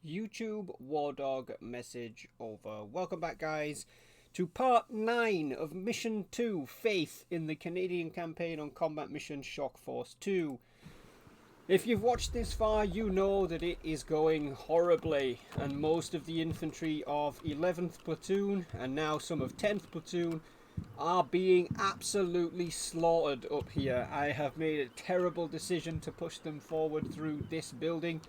YouTube War Dog message over. Welcome back, guys, to part 9 of Mission 2, Faith in the Canadian campaign on Combat Mission Shock Force 2. If you've watched this far, you know that it is going horribly, and most of the infantry of 11th Platoon, and now some of 10th Platoon, are being absolutely slaughtered up here. I have made a terrible decision to push them forward through this building,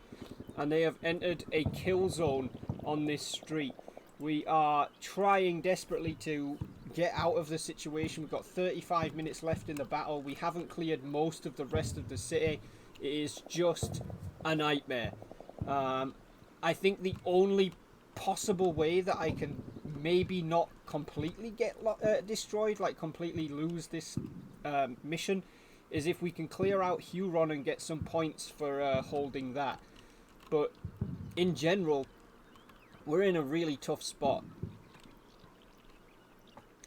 and they have entered a kill zone on this street. We are trying desperately to get out of the situation. We've got 35 minutes left in the battle. We haven't cleared most of the rest of the city. It is just a nightmare. I think the only possible way that I can maybe not completely get destroyed, like completely lose this mission, is if we can clear out Huron and get some points for holding that. But in general, we're in a really tough spot.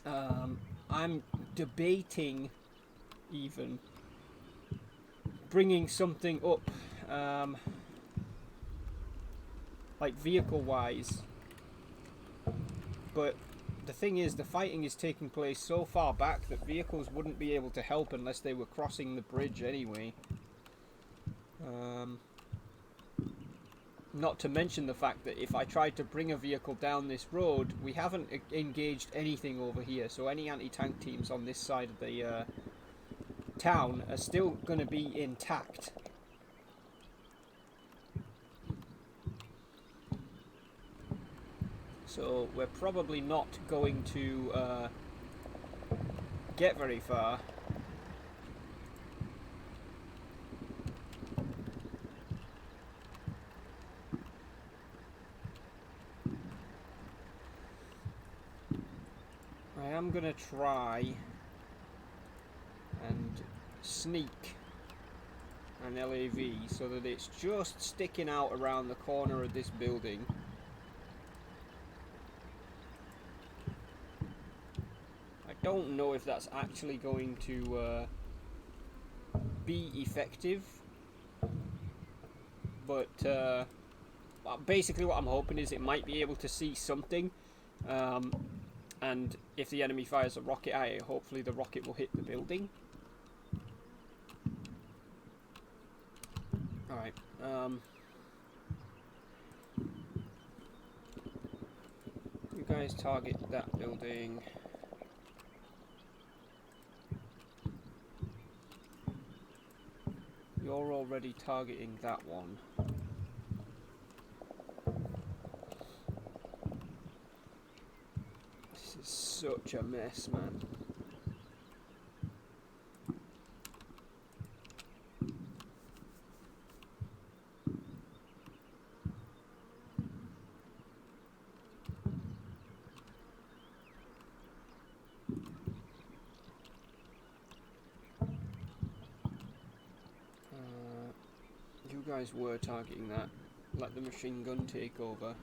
I'm debating even bringing something up, like vehicle-wise. But the thing is, the fighting is taking place so far back that vehicles wouldn't be able to help unless they were crossing the bridge anyway. Not to mention the fact that if I tried to bring a vehicle down this road, we haven't engaged anything over here, so any anti-tank teams on this side of the town are still going to be intact. So we're probably not going to get very far. I am going to try and sneak an LAV so that it's just sticking out around the corner of this building. I don't know if that's actually going to be effective, but basically what I'm hoping is it might be able to see something, and if the enemy fires a rocket at it, hopefully the rocket will hit the building. Alright, you guys target that building. You're already targeting that one. This is such a mess, man. You guys were targeting that. Let the machine gun take over.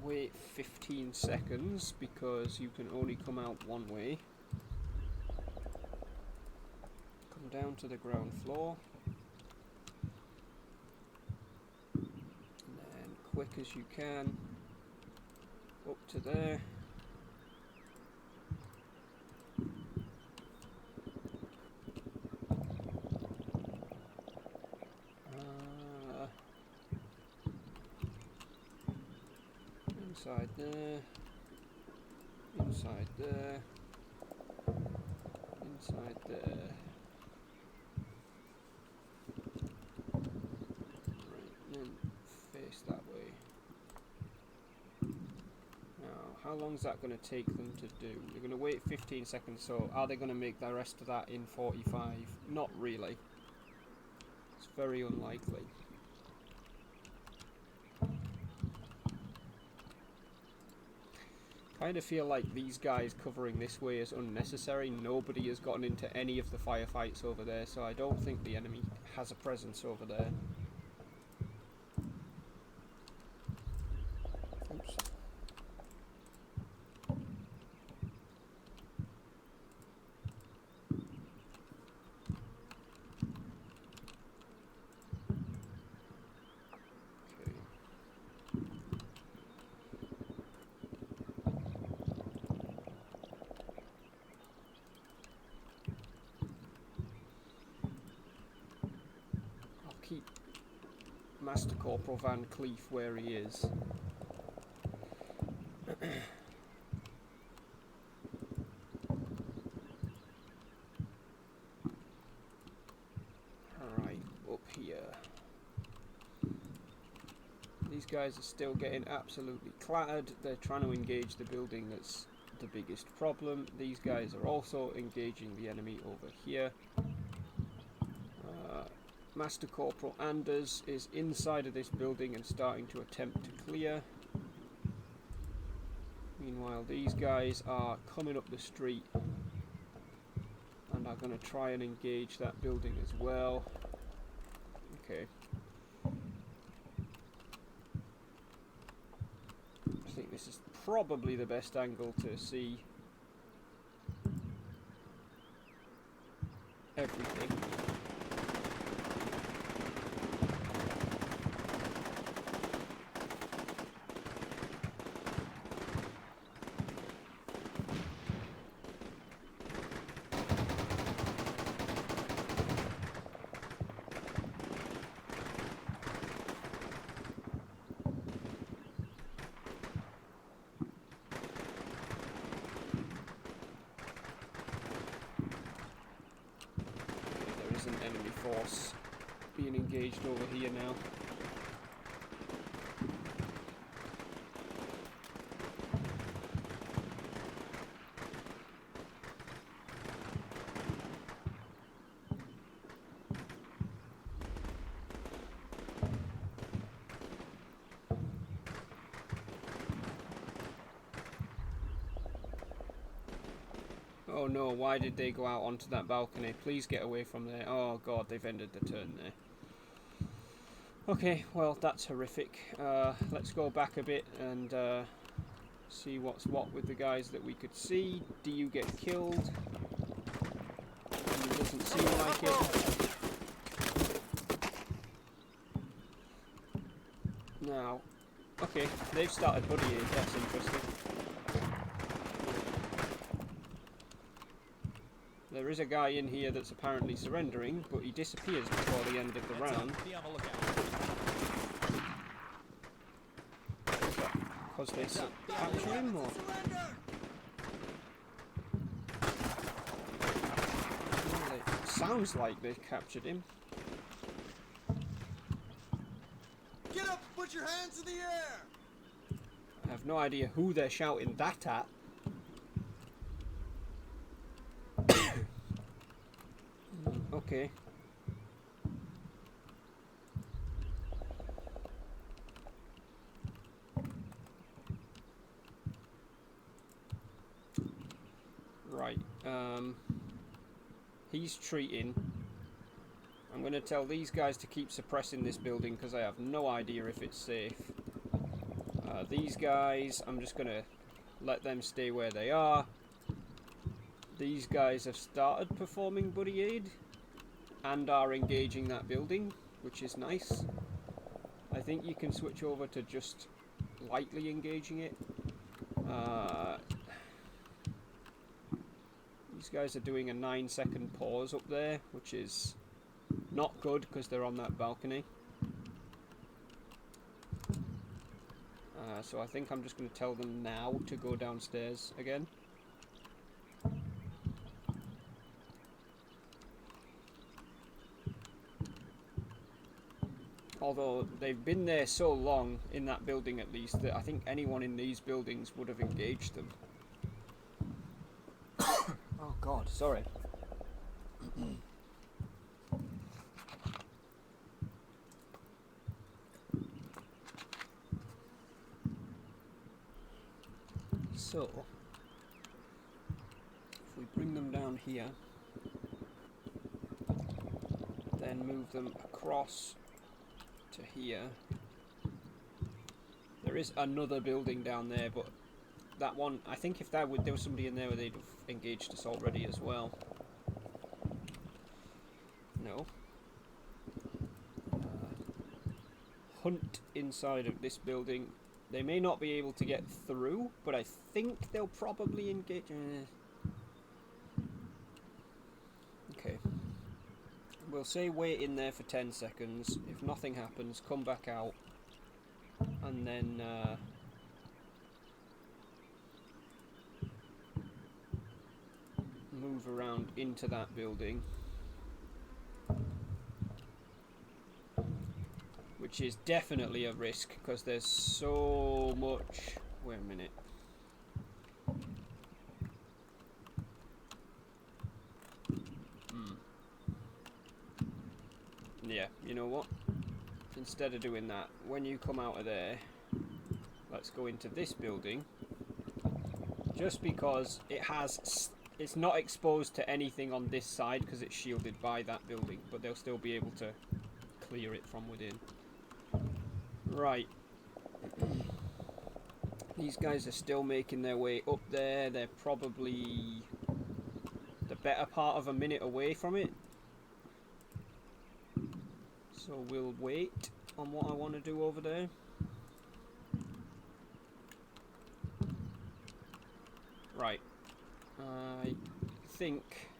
Wait 15 seconds because you can only come out one way. Come down to the ground floor. And then quick as you can. Up to there. Inside there, inside there, inside there. Right, and then face that way. Now, how long is that going to take them to do? They're going to wait 15 seconds, so are they going to make the rest of that in 45? Not really. It's very unlikely. I kind of feel like these guys covering this way is unnecessary. Nobody has gotten into any of the firefights over there, so I don't think the enemy has a presence over there. Oops. Master Corporal Van Cleef where he is. Alright, up here. These guys are still getting absolutely clattered. They're trying to engage the building that's the biggest problem. These guys are also engaging the enemy over here. Master Corporal Anders is inside of this building and starting to attempt to clear. Meanwhile, these guys are coming up the street and are going to try and engage that building as well. Okay. I think this is probably the best angle to see everything. An enemy force being engaged over here now. Oh no, why did they go out onto that balcony? Please get away from there. Oh god, they've ended the turn there. Okay, well that's horrific. Let's go back a bit and see what's what with the guys that we could see. Do you get killed? It doesn't seem like it. Now, okay, they've started buddy aid, that's interesting. There is a guy in here that's apparently surrendering, but he disappears before the end of the round. Because they capture him, or? Well, it sounds like they've captured him. Get up! Put your hands in the air! I have no idea who they're shouting that at. Okay. Right. He's treating. I'm going to tell these guys to keep suppressing this building because I have no idea if it's safe. These guys, I'm just going to let them stay where they are. These guys have started performing buddy aid and are engaging that building, which is nice. I think you can switch over to just lightly engaging it. These guys are doing a 9-second pause up there, which is not good because they're on that balcony. So I think I'm just going to tell them now to go downstairs again. Although they've been there so long, in that building at least, that I think anyone in these buildings would have engaged them. Oh god, sorry. So, if we bring them down here, then move them across to here. There is another building down there, but that one, I think if there was somebody in there, they'd have engaged us already as well. No. Hunt inside of this building. They may not be able to get through, but I think they'll probably engage. Okay. we'll say wait in there for 10 seconds. If nothing happens, come back out, and then move around into that building, which is definitely a risk because there's so much. Wait a minute. Yeah, you know what? Instead of doing that, when you come out of there, let's go into this building. Just because it's not exposed to anything on this side because it's shielded by that building, but they'll still be able to clear it from within. Right. These guys are still making their way up there. They're probably the better part of a minute away from it. So we'll wait on what I want to do over there. Right. I think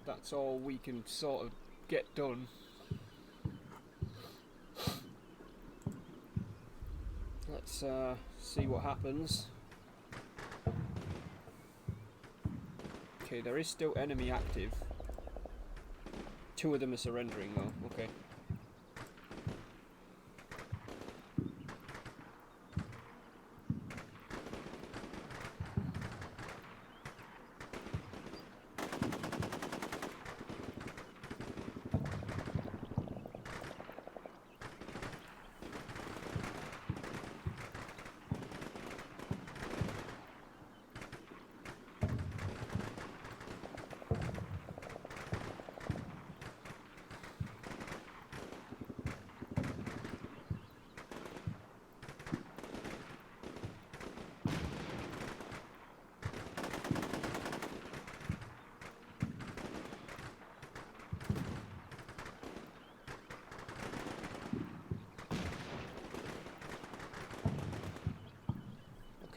that's all we can sort of get done. Let's see what happens. Okay, there is still enemy active. 2 of them are surrendering though, okay.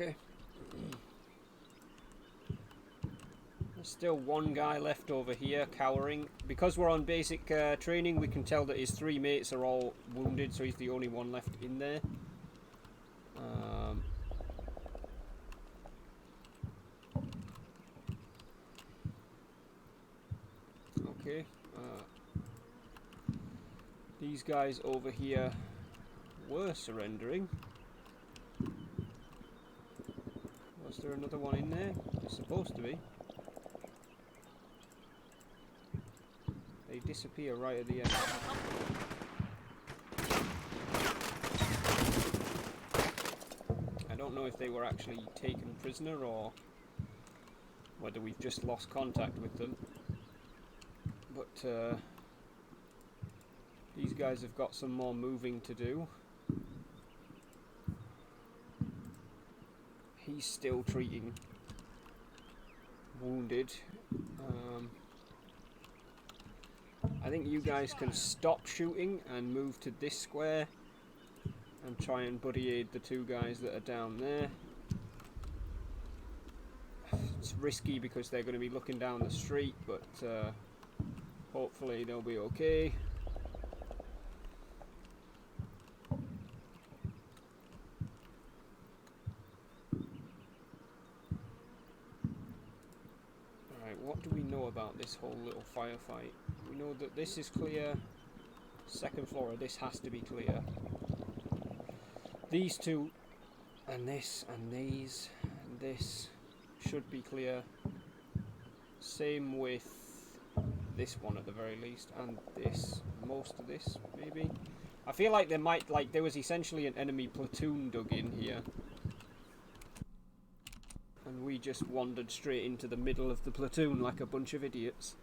Okay. There's still 1 guy left over here cowering. Because we're on basic training, we can tell that his 3 mates are all wounded, so he's the only one left in there. Okay. These guys over here were surrendering. Was there another one in there? There's supposed to be. They disappear right at the end. I don't know if they were actually taken prisoner or whether we've just lost contact with them. But these guys have got some more moving to do. He's still treating wounded. I think you guys can stop shooting and move to this square and try and buddy aid the 2 guys that are down there. It's risky because they're going to be looking down the street, but hopefully they'll be okay. What do we know about this whole little firefight? We know that this is clear. 2nd floor of this has to be clear. These 2 and this and these and this should be clear. Same with this one at the very least, and this, most of this maybe. I feel like there was essentially an enemy platoon dug in here. And we just wandered straight into the middle of the platoon like a bunch of idiots.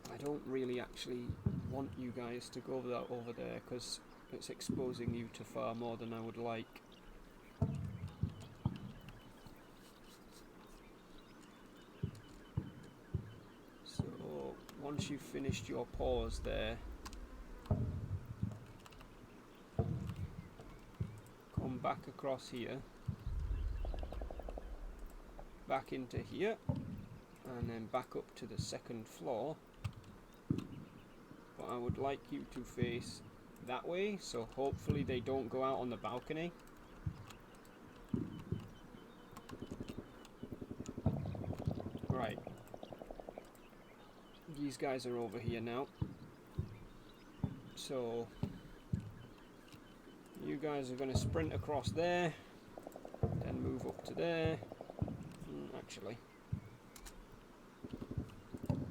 I don't really actually want you guys to go over there because it's exposing you to far more than I would like. So once you've finished your pause there, back across here back into here, and then back up to the second floor. But I would like you to face that way, so hopefully they don't go out on the balcony. Right. These guys are over here now. So you guys are going to sprint across there, then move up to there. Actually,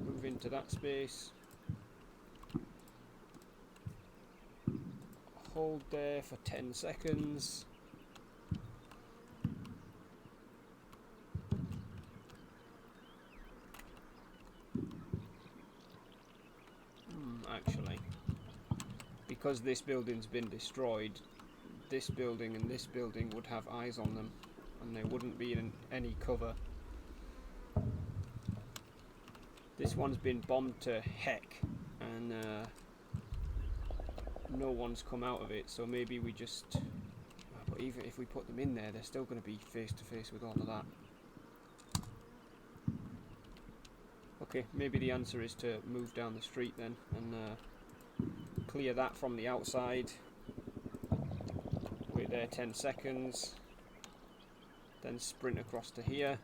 move into that space. Hold there for 10 seconds. Actually, because this building's been destroyed, this building and this building would have eyes on them, and they wouldn't be in any cover. This one's been bombed to heck, and no one's come out of it, so maybe we just... But even if we put them in there, they're still going to be face to face with all of that. Okay, maybe the answer is to move down the street then, and clear that from the outside. Wait there 10 seconds. Then sprint across to here.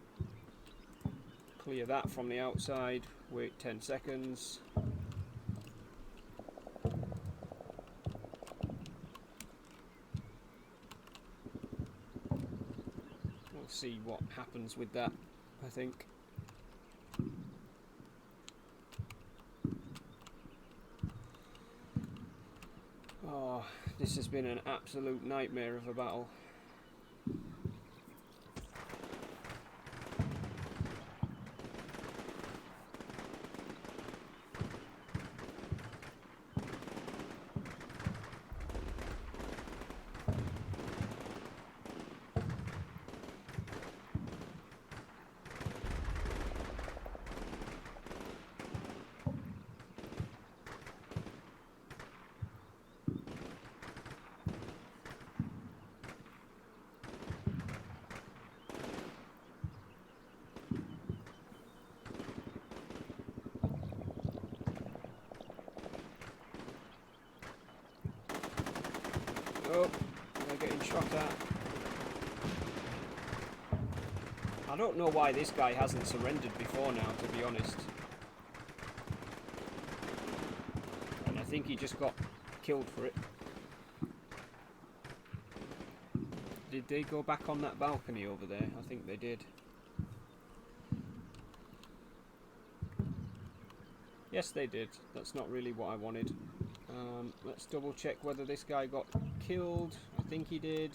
Clear that from the outside. Wait 10 seconds. We'll see what happens with that, I think. Oh, this has been an absolute nightmare of a battle. Oh, they're getting shot at. I don't know why this guy hasn't surrendered before now, to be honest. And I think he just got killed for it. Did they go back on that balcony over there? I think they did. Yes, they did. That's not really what I wanted. Let's double check whether this guy got killed. I think he did.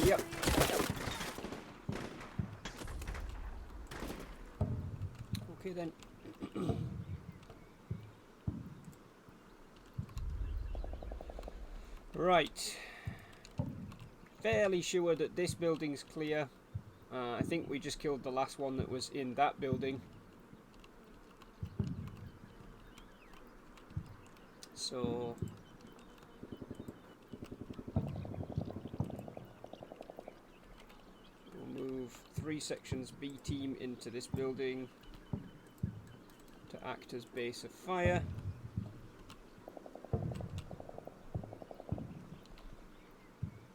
Yep. Okay then. Right. Fairly sure that this building's clear. I think we just killed the last one that was in that building. So we'll move 3 sections B team into this building to act as base of fire.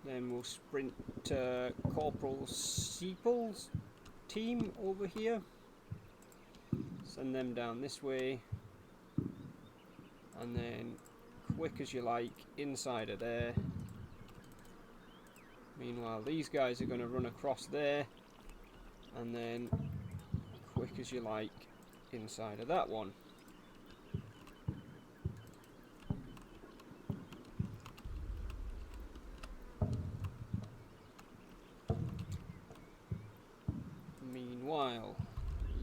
Then we'll sprint to Corporal Seeple's team over here. Send them down this way. And then, quick as you like, inside of there. Meanwhile, these guys are going to run across there. And then, quick as you like, inside of that one. Meanwhile,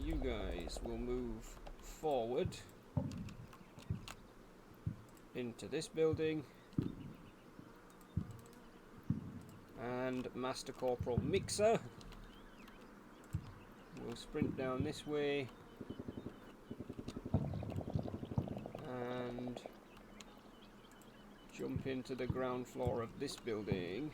you guys will move forward into this building, and Master Corporal Mixer will sprint down this way and jump into the ground floor of this building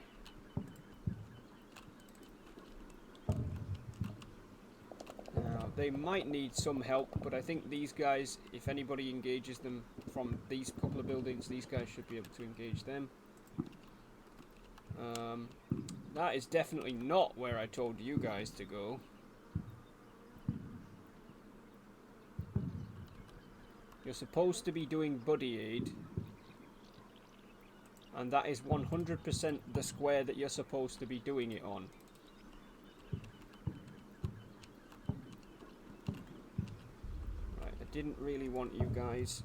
they might need some help, but I think these guys, if anybody engages them from these couple of buildings, these guys should be able to engage them. That is definitely not where I told you guys to go. You're supposed to be doing buddy aid, and that is 100% the square that you're supposed to be doing it on. Right, I didn't really want you guys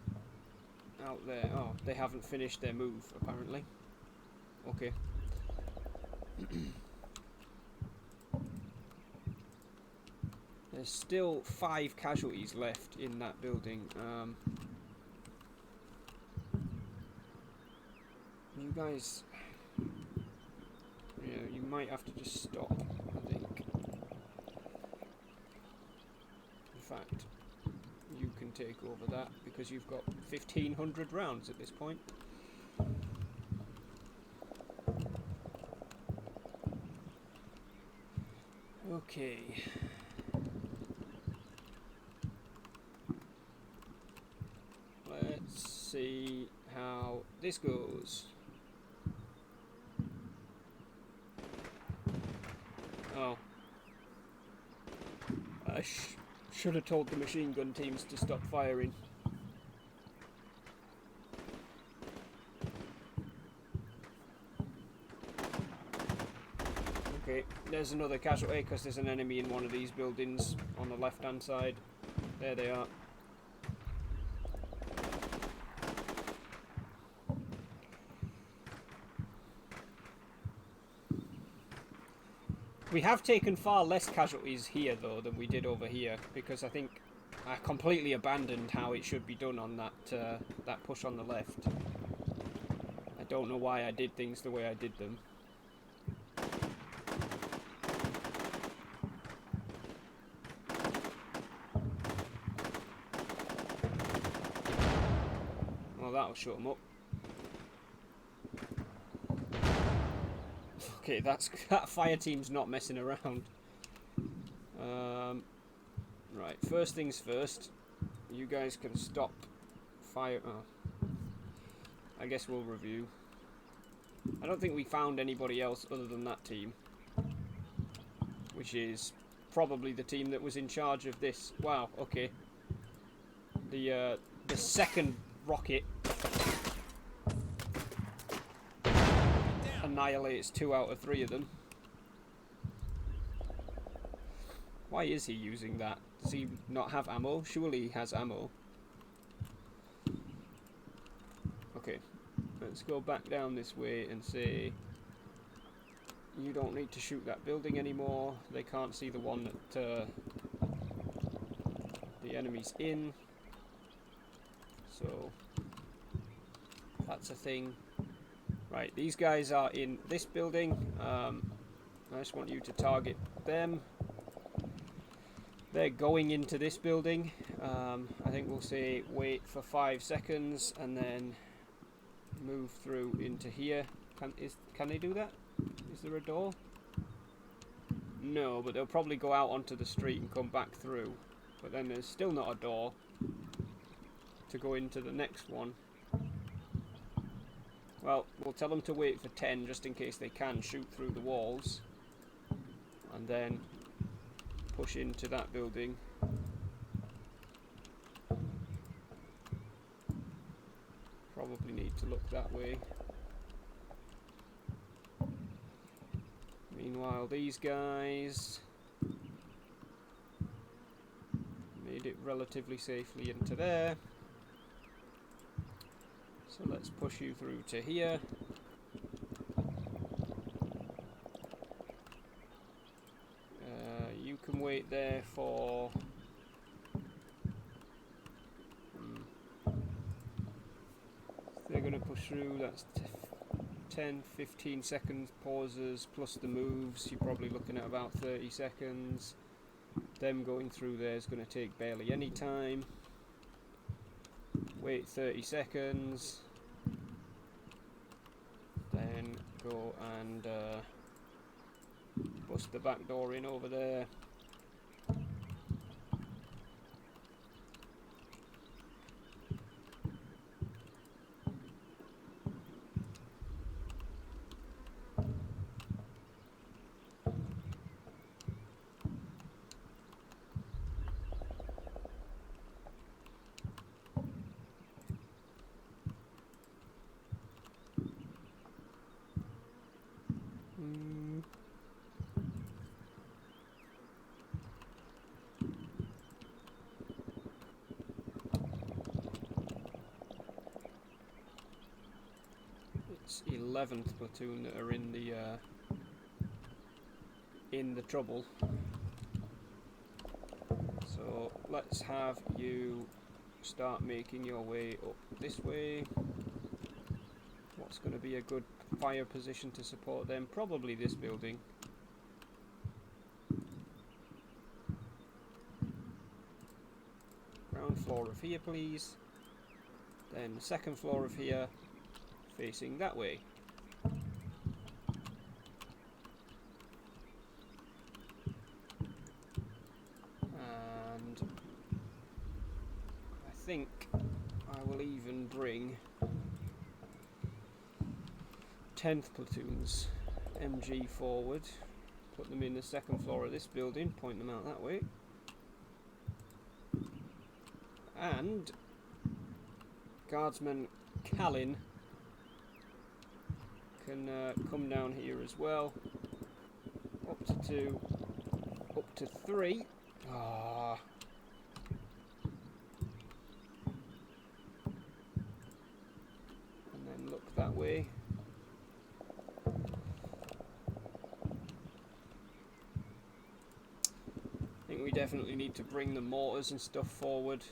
out there. Oh, they haven't finished their move, apparently. Okay. There's still 5 casualties left in that building. You guys, yeah, you might have to just stop, I think. In fact, you can take over that because you've got 1,500 rounds at this point. Okay. Let's see how this goes. Oh. I should have told the machine gun teams to stop firing. Okay, there's another casualty because there's an enemy in one of these buildings on the left hand side. There they are. We have taken far less casualties here though than we did over here, because I think I completely abandoned how it should be done on that push on the left. I don't know why I did things the way I did them. Well, that'll shut them up. Okay, that fire team's not messing around. Right, first things first. You guys can stop fire. Oh. I guess we'll review. I don't think we found anybody else other than that team, which is probably the team that was in charge of this. Wow. Okay. The second rocket annihilates 2 out of 3 of them. Why is he using that? Does he not have ammo? Surely he has ammo. Okay, let's go back down this way and say you don't need to shoot that building anymore. They can't see the one that the enemy's in. So that's a thing. Right, these guys are in this building. I just want you to target them. They're going into this building. I think we'll say wait for 5 seconds and then move through into here. Can they do that? Is there a door? No, but they'll probably go out onto the street and come back through. But then there's still not a door to go into the next one. Well, we'll tell them to wait for 10 just in case they can shoot through the walls. And then push into that building. Probably need to look that way. Meanwhile, these guys made it relatively safely into there. So let's push you through to here. You can wait there for they're going to push through. That's 10-15 seconds pauses plus the moves. You're probably looking at about 30 seconds. Them going through there is going to take barely any time. Wait 30 seconds. Then go and bust the back door in over there. 11th platoon that are in the trouble. So let's have you start making your way up this way. What's going to be a good fire position to support them? Probably this building. Ground floor of here, please. Then second floor of here, facing that way. And I think I will even bring 10th platoons MG forward, put them in the second floor of this building, point them out that way. And Guardsman Callan can come down here as well. Up to 2, up to 3. Ah. And then look that way. I think we definitely need to bring the mortars and stuff forward.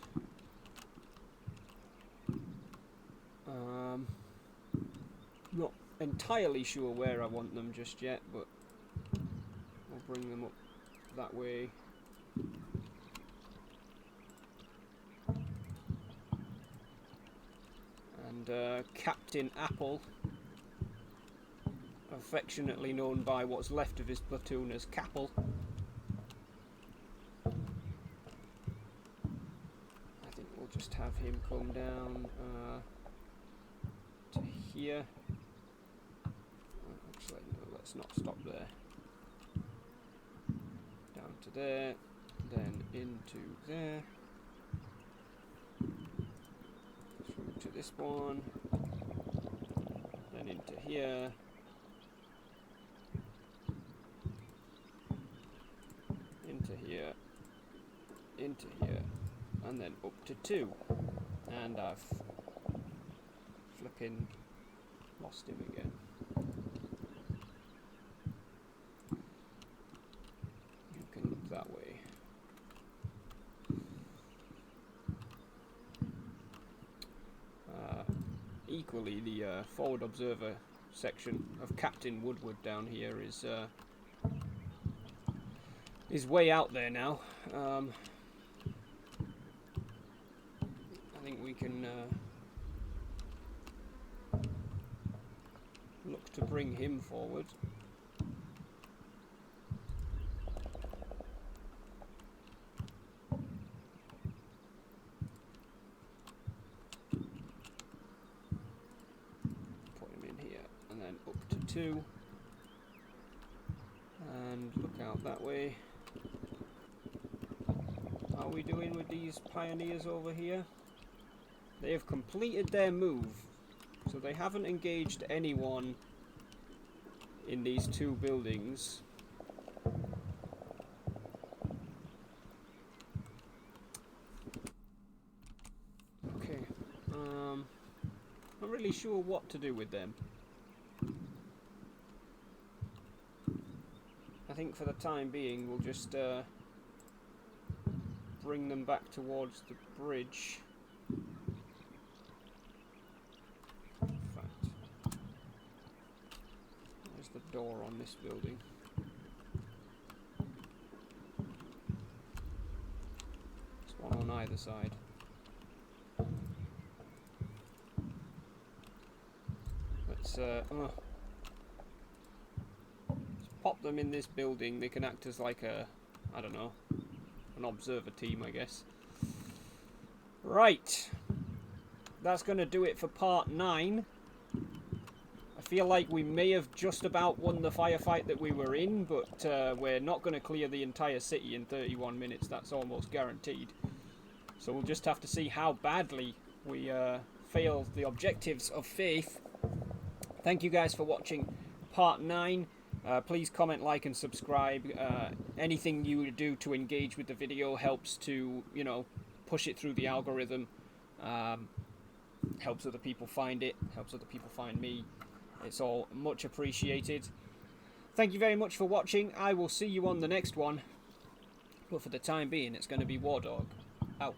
Not entirely sure where I want them just yet, but I'll bring them up that way. And Captain Apple, affectionately known by what's left of his platoon as Capel, I think we'll just have him come down to here. Actually, no, let's not stop there. Down to there, then into there, through to this one, then into here, into here, into here, and then up to 2. And I've flipping lost him again. You can look that way. Equally, the forward observer section of Captain Woodward down here is way out there now. I think we can look to bring him forward. Put him in here, and then up to 2. And look out that way. How are we doing with these pioneers over here? They have completed their move, so they haven't engaged anyone in these 2 buildings. Okay, not really sure what to do with them. I think for the time being we'll just bring them back towards the bridge. In fact, there's the door on this building. There's one on either side. Let's pop them in this building. They can act as like a, I don't know, an observer team, I guess. Right, that's going to do it for part 9. I feel like we may have just about won the firefight that we were in, but we're not going to clear the entire city in 31 minutes. That's almost guaranteed. So we'll just have to see how badly we fail the objectives of Faith. Thank you guys for watching part 9. Please comment, like and subscribe. Anything you do to engage with the video helps to, you know, push it through the algorithm. Helps other people find it, helps other people find me. It's all much appreciated. Thank you very much for watching. I will see you on the next one. But for the time being, it's going to be War Dog out.